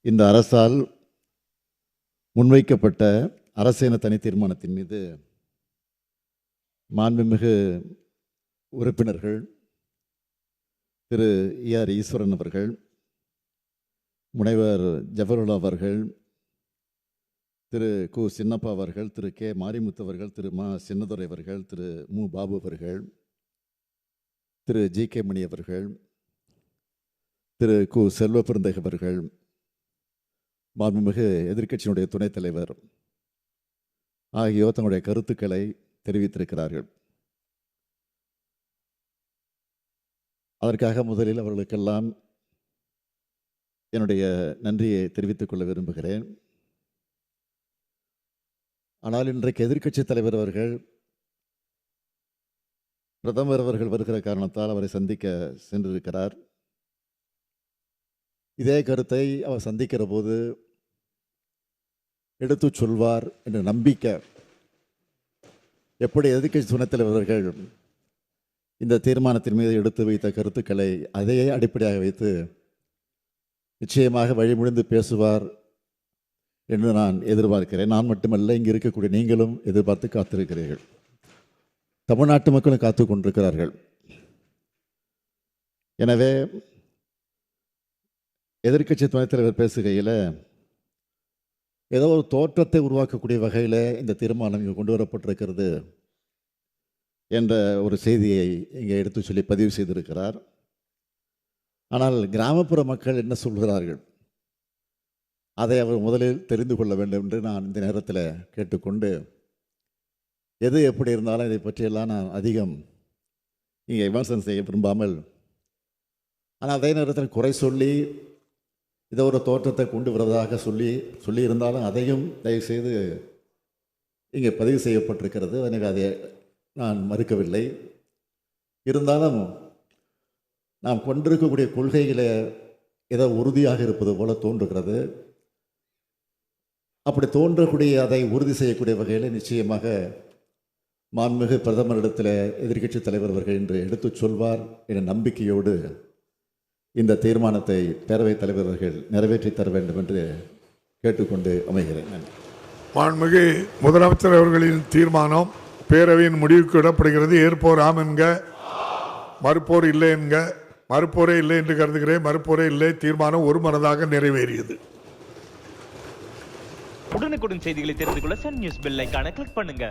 இந்த அரசால் முன்வைக்கப்பட்ட அரசியல் தனி தீர்மானத்தின் மீது மாண்புமிகு உறுப்பினர்கள் திரு ER ஈஸ்வரன் அவர்கள், முனைவர் ஜவஹர்லா அவர்கள், திரு கு சின்னப்பா அவர்கள், திரு கே மாரிமுத்து அவர்கள், திரு மா சின்னதுரை அவர்கள், திரு மு பாபு அவர்கள், திரு GK மணி அவர்கள், திரு கு செல்வ பெருந்தகை அவர்கள், மாண்புமிகு எதிர்க்கட்சியினுடைய துணைத் தலைவர் ஆகியோர் தங்களுடைய கருத்துக்களை தெரிவித்திருக்கிறார்கள். அதற்காக முதலில் அவர்களுக்கெல்லாம் என்னுடைய நன்றியை தெரிவித்துக் கொள்ள விரும்புகிறேன். ஆனால் இன்றைக்கு எதிர்க்கட்சி தலைவர் அவர்கள் பிரதமர் அவர்கள் வருகிற காரணத்தால் அவரை சந்திக்க சென்றிருக்கிறார். இதே கருத்தை அவர் சந்திக்கிற போது எடுத்து சொல்வார் என்ற நம்பிக்கை, எப்படி எதிர்க்கட்சி துணைத் தலைவர்கள் இந்த தீர்மானத்தின் மீது எடுத்து வைத்த கருத்துக்களை அதையே அடிப்படையாக வைத்து நிச்சயமாக வழிமுடிந்து பேசுவார் என்று நான் எதிர்பார்க்கிறேன். நான் மட்டுமல்ல, இங்கு இருக்கக்கூடிய நீங்களும் எதிர்பார்த்து காத்திருக்கிறீர்கள். தமிழ்நாட்டு மக்களும் காத்து கொண்டிருக்கிறார்கள். எனவே எதிர்க்கட்சி துணைத் தலைவர் பேசுகையில் ஏதோ ஒரு தோற்றத்தை உருவாக்கக்கூடிய வகையில் இந்த தீர்மானம் இங்கே கொண்டு வரப்பட்டிருக்கிறது என்ற ஒரு செய்தியை இங்கே எடுத்து சொல்லி பதிவு செய்திருக்கிறார். ஆனால் கிராமப்புற மக்கள் என்ன சொல்கிறார்கள், அதை அவர் முதலில் தெரிந்து கொள்ள வேண்டும் என்று நான் இந்த நேரத்தில் கேட்டுக்கொண்டு, எது எப்படி இருந்தாலும் இதை பற்றியெல்லாம் நான் அதிகம் இங்கே விமர்சனம் செய்ய விரும்பாமல், ஆனால் அதே நேரத்தில் குறை சொல்லி இதை ஒரு தோற்றத்தை கொண்டு வருவதாக சொல்லியிருந்தாலும் அதையும் தயவுசெய்து இங்கே பதிவு செய்யப்பட்டிருக்கிறது. எனவே அதை நான் மறுக்கவில்லை. இருந்தாலும் நாம் கொண்டிருக்கக்கூடிய கொள்கைகளை ஏதோ உறுதியாக இருப்பது போல தோன்றுகிறது. அப்படி தோன்றக்கூடிய அதை உறுதி செய்யக்கூடிய வகையில் நிச்சயமாக மாண்புமிகு பிரதமரிடத்தில் எதிர்க்கட்சி தலைவர் அவர்கள் என்று எடுத்துச் சொல்வார் என்ற நம்பிக்கையோடு இந்த தீர்மானத்தை பேரவைத் தலைவர் அவர்கள் நிறைவேற்றி தர வேண்டும் என்று கேட்டுக்கொண்டு அமைகிறேன். நன்றி. மாண்புமிகு முதலமைச்சர் அவர்களின் தீர்மானம் பேரவையின் முடிவுக்கு விடப்படுகிறது. ஏற்போர் ஆம் என்க, மறுப்போர் இல்லை என்க. மறுப்போரே இல்லை என்று கருதுகிறேன். மறுப்போரே இல்லை. தீர்மானம் ஒருமனதாக நிறைவேறியது. உடனுக்குடன் செய்திகளை தெரிந்து கொள்ள சன் நியூஸ் பெல் ஐகானை கிளிக் பண்ணுங்க.